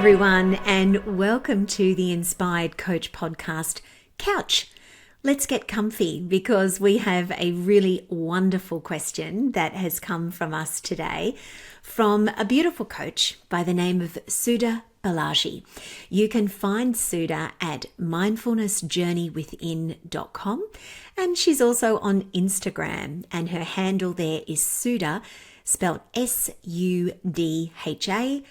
everyone, and welcome to the Inspired Coach podcast Couch. Let's get comfy because we have a really wonderful question that has come from us today from a beautiful coach by the name of Sudha Balaji. You can find Sudha at mindfulnessjourneywithin.com, and she's also on Instagram, and her handle there is Sudha, spelled SUDHA_life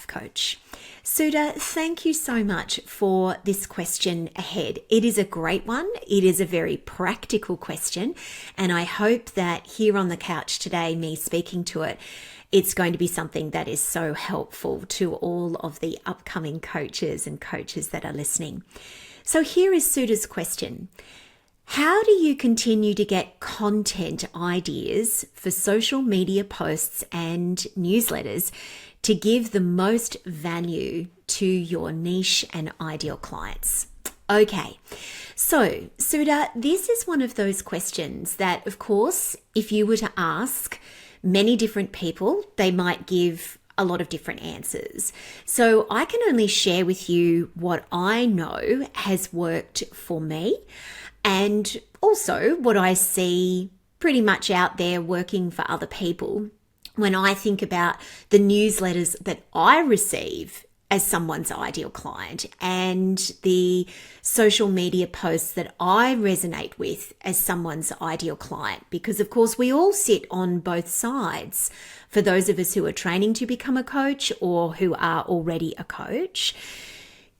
coach. Sudha, thank you so much for this question ahead. It is a great one. It is a very practical question, and I hope that here on the couch today, me speaking to it, it's going to be something that is so helpful to all of the upcoming coaches and coaches that are listening. So here is Sudha's question. How do you continue to get content ideas for social media posts and newsletters to give the most value to your niche and ideal clients? Okay, so Sudha, this is one of those questions that, of course, if you were to ask many different people, they might give a lot of different answers. So I can only share with you what I know has worked for me, and also what I see pretty much out there working for other people when I think about the newsletters that I receive as someone's ideal client and the social media posts that I resonate with as someone's ideal client. Because of course we all sit on both sides. For those of us who are training to become a coach or who are already a coach,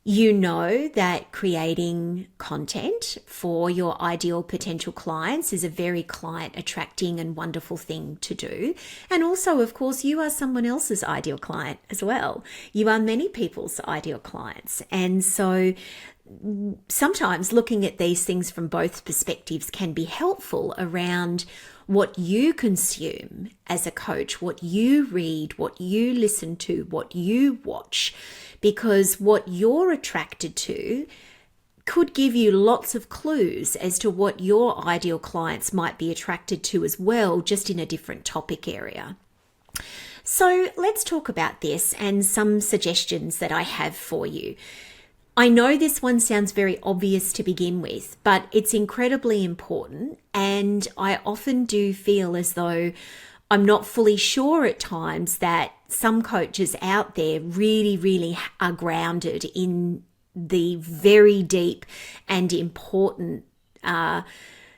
you know that creating content for your ideal potential clients is a very client attracting and wonderful thing to do. And also, of course, you are someone else's ideal client as well. You are many people's ideal clients. And so sometimes looking at these things from both perspectives can be helpful around what you consume as a coach, what you read, what you listen to, what you watch, because what you're attracted to could give you lots of clues as to what your ideal clients might be attracted to as well, just in a different topic area. So let's talk about this and some suggestions that I have for you. I know this one sounds very obvious to begin with, but it's incredibly important, and I often do feel as though I'm not fully sure at times that some coaches out there really are grounded in the very deep and important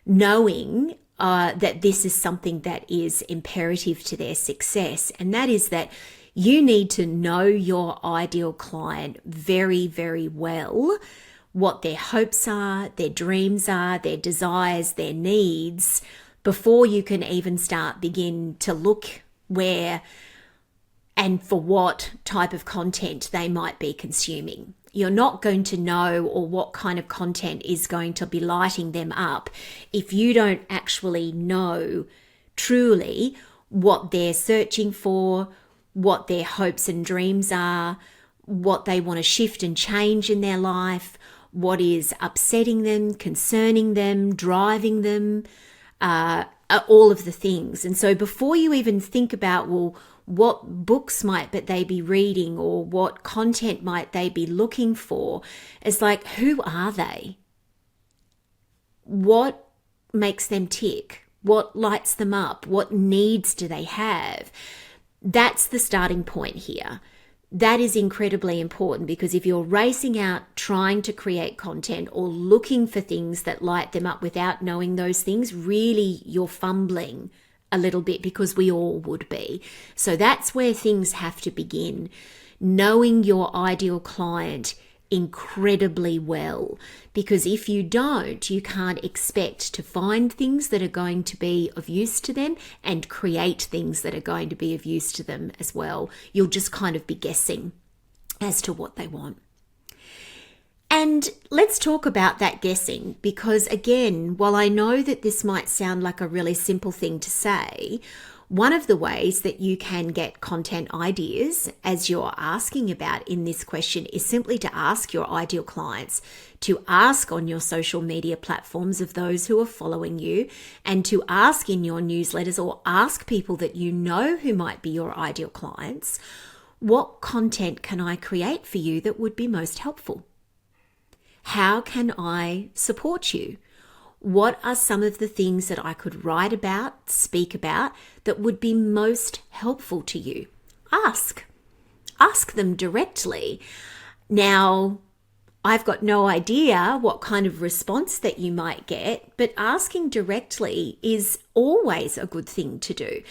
knowing that this is something that is imperative to their success, and that is that you need to know your ideal client very well, what their hopes are, their dreams are, their desires, their needs, before you can even begin to look where and for what type of content they might be consuming. You're not going to know or what kind of content is going to be lighting them up if you don't actually know truly what they're searching for, what their hopes and dreams are, what they want to shift and change in their life, what is upsetting them, concerning them, driving them, all of the things. And so before you even think about, well, what books might they be reading or what content might they be looking for, it's like, who are they? What makes them tick? What lights them up? What needs do they have? That's the starting point here. That is incredibly important, because if you're racing out trying to create content or looking for things that light them up without knowing those things, really you're fumbling a little bit, because we all would be. So that's where things have to begin. Knowing your ideal client incredibly well, because if you don't, you can't expect to find things that are going to be of use to them and create things that are going to be of use to them as well. You'll just kind of be guessing as to what they want. And let's talk about that guessing, because again, while I know that this might sound like a really simple thing to say, one of the ways that you can get content ideas, as you're asking about in this question, is simply to ask your ideal clients, to ask on your social media platforms of those who are following you, and to ask in your newsletters or ask people that you know who might be your ideal clients, What content can I create for you that would be most helpful? How can I support you? What are some of the things that I could write about, speak about, that would be most helpful to you? Ask them directly. Now, I've got no idea what kind of response that you might get, but asking directly is always a good thing to do,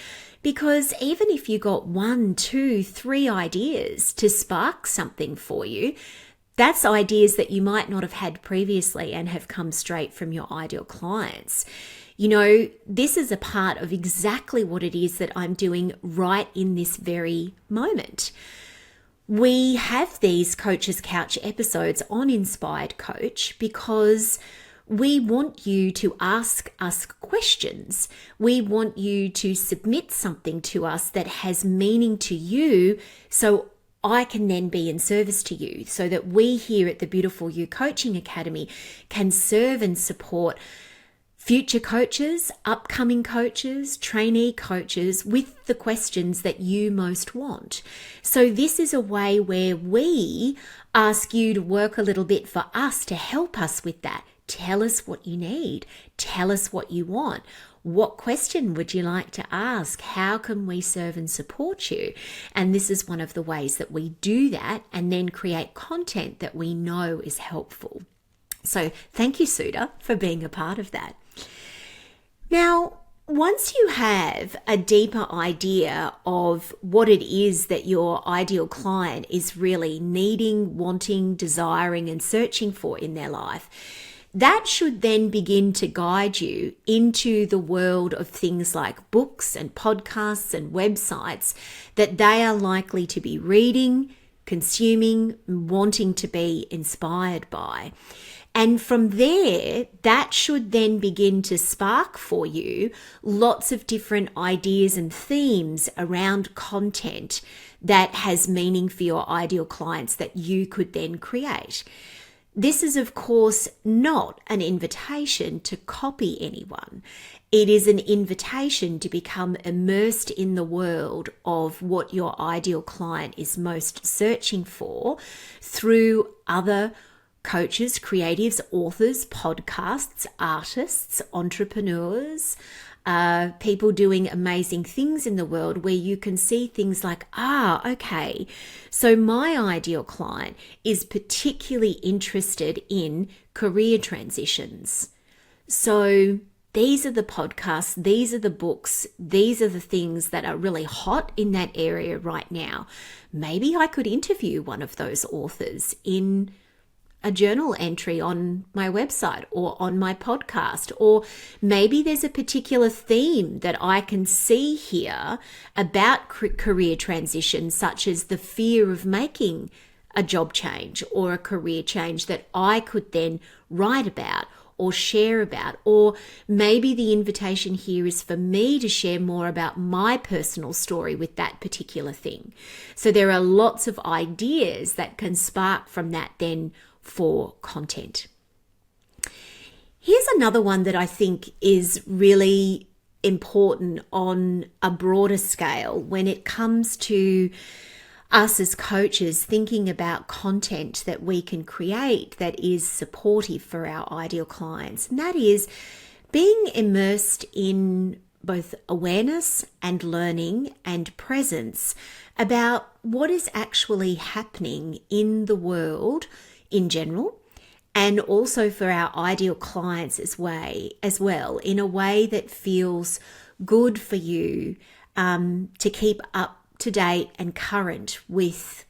because even if you got 1, 2, 3 ideas to spark something for you, that's ideas that you might not have had previously and have come straight from your ideal clients. You know, this is a part of exactly what it is that I'm doing right in this very moment. We have these Coach's Couch episodes on Inspired Coach because we want you to ask us questions. We want you to submit something to us that has meaning to you, so I can then be in service to you, so that we here at the Beautiful You Coaching Academy can serve and support future coaches, upcoming coaches, trainee coaches with the questions that you most want. So this is a way where we ask you to work a little bit for us to help us with that. Tell us what you need. Tell us what you want. What question would you like to ask? How can we serve and support you? And this is one of the ways that we do that, and then create content that we know is helpful. So thank you, Sudha, for being a part of that. Now, once you have a deeper idea of what it is that your ideal client is really needing, wanting, desiring, and searching for in their life, that should then begin to guide you into the world of things like books and podcasts and websites that they are likely to be reading, consuming, wanting to be inspired by. And from there, that should then begin to spark for you lots of different ideas and themes around content that has meaning for your ideal clients that you could then create. This is, of course, not an invitation to copy anyone. It is an invitation to become immersed in the world of what your ideal client is most searching for through other coaches, creatives, authors, podcasts, artists, entrepreneurs, people doing amazing things in the world, where you can see things like, okay, so my ideal client is particularly interested in career transitions. So these are the podcasts, these are the books, these are the things that are really hot in that area right now. Maybe I could interview one of those authors in a journal entry on my website or on my podcast, or maybe there's a particular theme that I can see here about career transition, such as the fear of making a job change or a career change, that I could then write about or share about. Or maybe the invitation here is for me to share more about my personal story with that particular thing. So there are lots of ideas that can spark from that then for content. Here's another one that I think is really important on a broader scale when it comes to us as coaches thinking about content that we can create that is supportive for our ideal clients. And that is being immersed in both awareness and learning and presence about what is actually happening in the world in general, and also for our ideal clients as well, in a way that feels good for you, to keep up to date and current with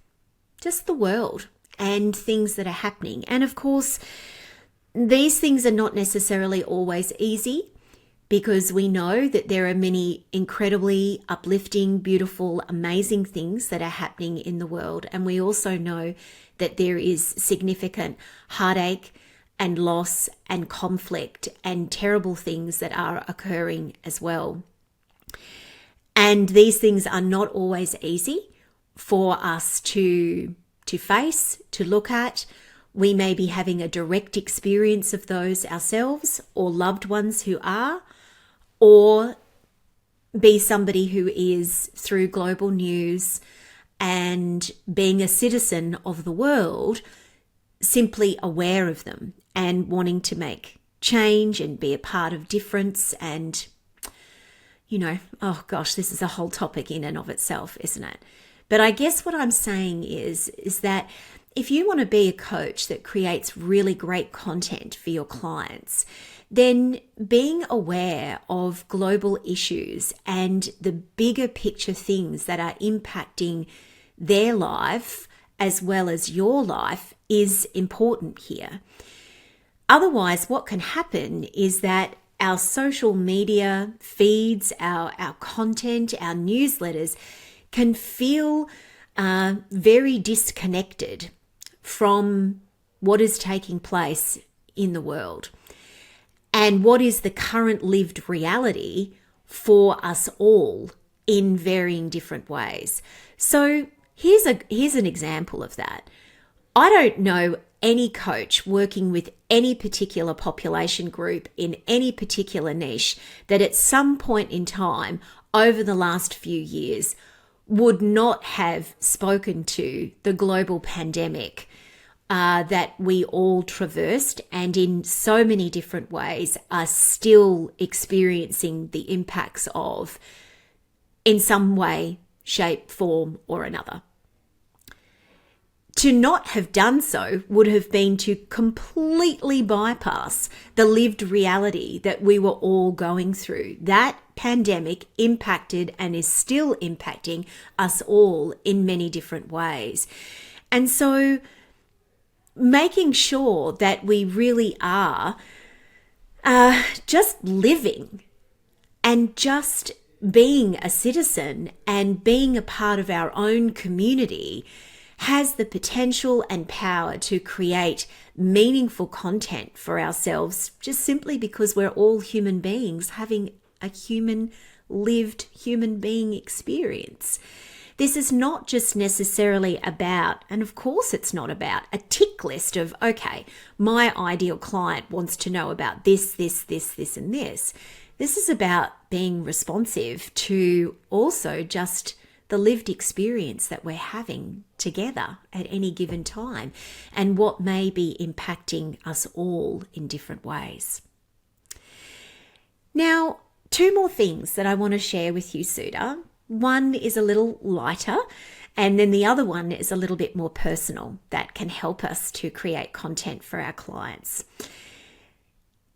just the world and things that are happening. And of course, these things are not necessarily always easy, because we know that there are many incredibly uplifting, beautiful, amazing things that are happening in the world. And we also know that there is significant heartache and loss and conflict and terrible things that are occurring as well. And these things are not always easy for us to face, to look at. We may be having a direct experience of those ourselves, or loved ones who are, or be somebody who is, through global news, and being a citizen of the world, simply aware of them and wanting to make change and be a part of difference. And, oh gosh, this is a whole topic in and of itself, isn't it? But I guess what I'm saying is that if you want to be a coach that creates really great content for your clients, then being aware of global issues and the bigger picture things that are impacting their life as well as your life is important here. Otherwise, what can happen is that our social media feeds, our content, our newsletters can feel very disconnected from what is taking place in the world and what is the current lived reality for us all in varying different ways. So here's an example of that. I don't know any coach working with any particular population group in any particular niche that at some point in time over the last few years would not have spoken to the global pandemic that we all traversed and in so many different ways are still experiencing the impacts of in some way, shape, form, or another. To not have done so would have been to completely bypass the lived reality that we were all going through. That pandemic impacted and is still impacting us all in many different ways. And so making sure that we really are just living and just being a citizen and being a part of our own community has the potential and power to create meaningful content for ourselves, just simply because we're all human beings having a lived human being experience. This is not just necessarily about, and of course it's not about, a tick list of, okay, my ideal client wants to know about this, this, and this. This is about being responsive to also just the lived experience that we're having together at any given time and what may be impacting us all in different ways. Now, 2 more things that I want to share with you, Sudha. One is a little lighter, and then the other one is a little bit more personal that can help us to create content for our clients.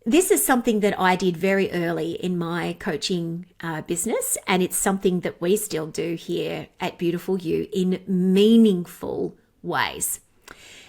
This is something that I did very early in my coaching business, and it's something that we still do here at Beautiful You in meaningful ways.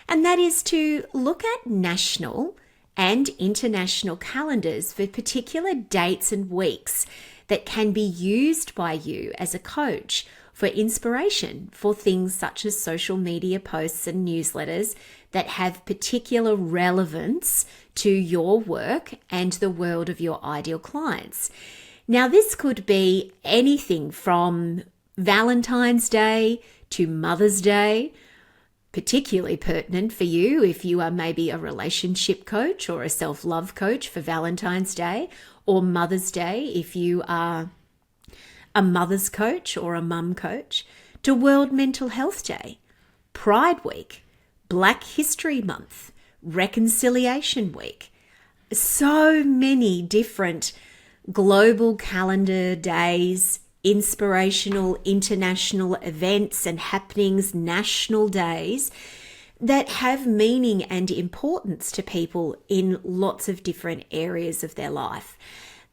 And that is to look at national and international calendars for particular dates and weeks that can be used by you as a coach for inspiration for things such as social media posts and newsletters that have particular relevance to your work and the world of your ideal clients. Now, this could be anything from Valentine's Day to Mother's Day, particularly pertinent for you if you are maybe a relationship coach or a self-love coach for Valentine's Day, or Mother's Day if you are a mother's coach or a mum coach, to World Mental Health Day, Pride Week, Black History Month, Reconciliation Week. So many different global calendar days, inspirational international events and happenings, national days that have meaning and importance to people in lots of different areas of their life.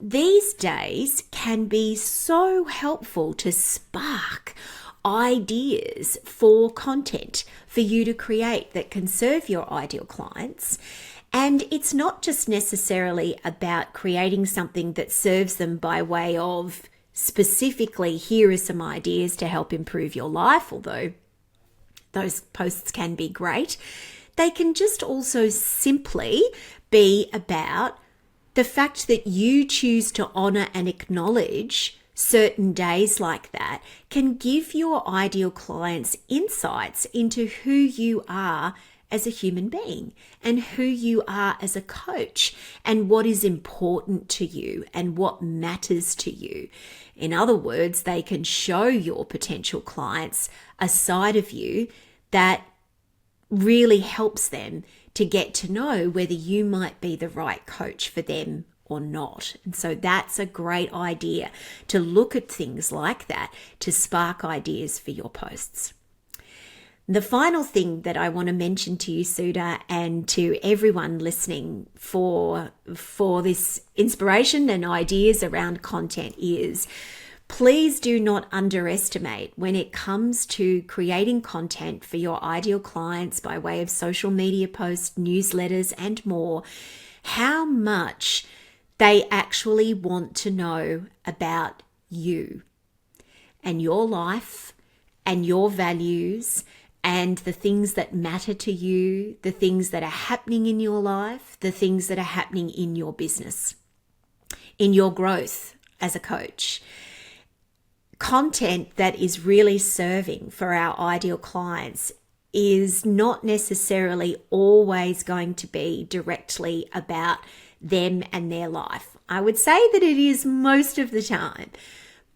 These days can be so helpful to spark ideas for content for you to create that can serve your ideal clients. And it's not just necessarily about creating something that serves them by way of specifically, here are some ideas to help improve your life, although those posts can be great. They can just also simply be about the fact that you choose to honor and acknowledge certain days like that can give your ideal clients insights into who you are as a human being and who you are as a coach and what is important to you and what matters to you. In other words, they can show your potential clients a side of you that really helps them to get to know whether you might be the right coach for them or not. And so that's a great idea to look at things like that to spark ideas for your posts. The final thing that I want to mention to you, Sudha, and to everyone listening for this inspiration and ideas around content is, please do not underestimate when it comes to creating content for your ideal clients by way of social media posts, newsletters, and more, how much they actually want to know about you and your life and your values and the things that matter to you, the things that are happening in your life, the things that are happening in your business, in your growth as a coach. Content that is really serving for our ideal clients is not necessarily always going to be directly about them and their life. I would say that it is most of the time,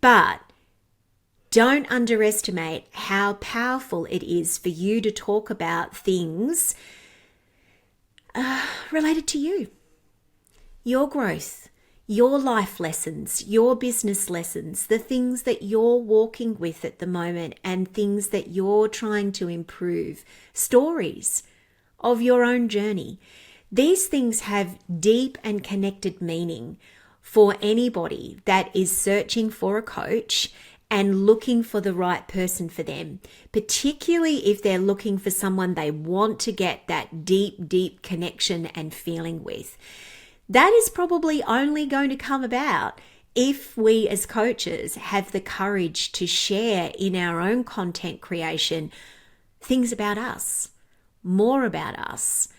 but don't underestimate how powerful it is for you to talk about things related to you, your growth, your life lessons, your business lessons, the things that you're walking with at the moment and things that you're trying to improve, stories of your own journey. These things have deep and connected meaning for anybody that is searching for a coach and looking for the right person for them, particularly if they're looking for someone they want to get that deep, deep connection and feeling with. That is probably only going to come about if we as coaches have the courage to share in our own content creation things about us, more about us,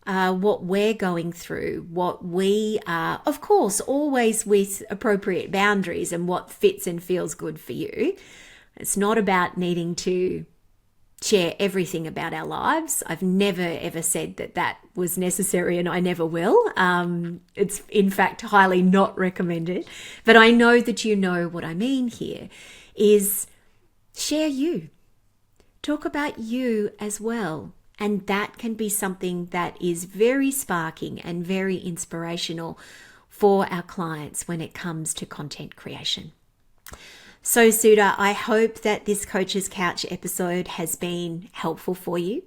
what we're going through, what we are, of course, always with appropriate boundaries and what fits and feels good for you. It's not about needing to share everything about our lives. I've never ever said that that was necessary, and I never will. It's in fact highly not recommended, but I know that you know what I mean here is share you. Talk about you as well. And that can be something that is very sparking and very inspirational for our clients when it comes to content creation. So, Sudha, I hope that this Coach's Couch episode has been helpful for you,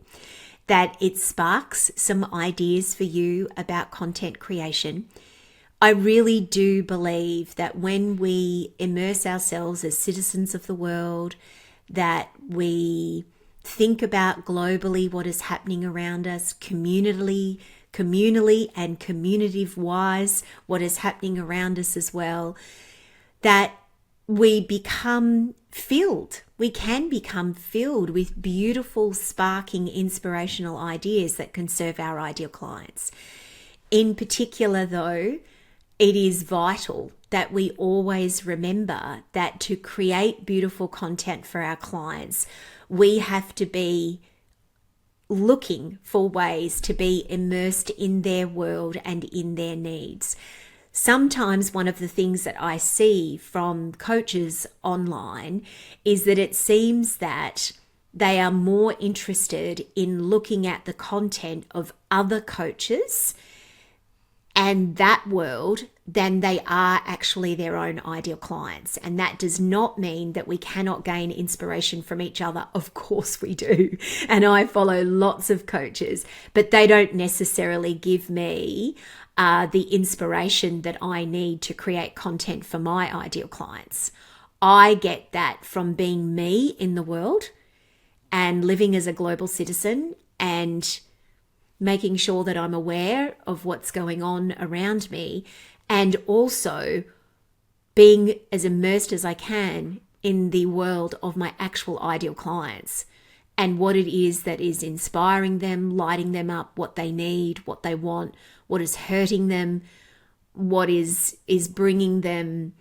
that it sparks some ideas for you about content creation. I really do believe that when we immerse ourselves as citizens of the world, that we think about globally what is happening around us, communally and community-wise, what is happening around us as well, that we become filled. We can become filled with beautiful, sparking, inspirational ideas that can serve our ideal clients. In particular, though, it is vital that we always remember that to create beautiful content for our clients, we have to be looking for ways to be immersed in their world and in their needs. Sometimes one of the things that I see from coaches online is that it seems that they are more interested in looking at the content of other coaches and that world than they are actually their own ideal clients. And that does not mean that we cannot gain inspiration from each other. Of course we do. And I follow lots of coaches, but they don't necessarily give me the inspiration that I need to create content for my ideal clients. I get that from being me in the world and living as a global citizen and making sure that I'm aware of what's going on around me, and also being as immersed as I can in the world of my actual ideal clients and what it is that is inspiring them, lighting them up, what they need, what they want, what is hurting them, what is bringing them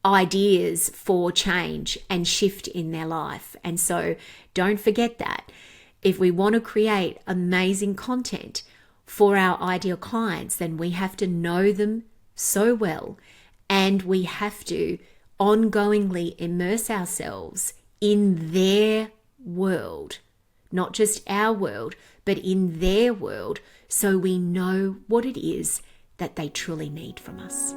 ideas for change and shift in their life. And so don't forget that. If we want to create amazing content for our ideal clients, then we have to know them so well, and we have to ongoingly immerse ourselves in their world, not just our world, but in their world, so we know what it is that they truly need from us.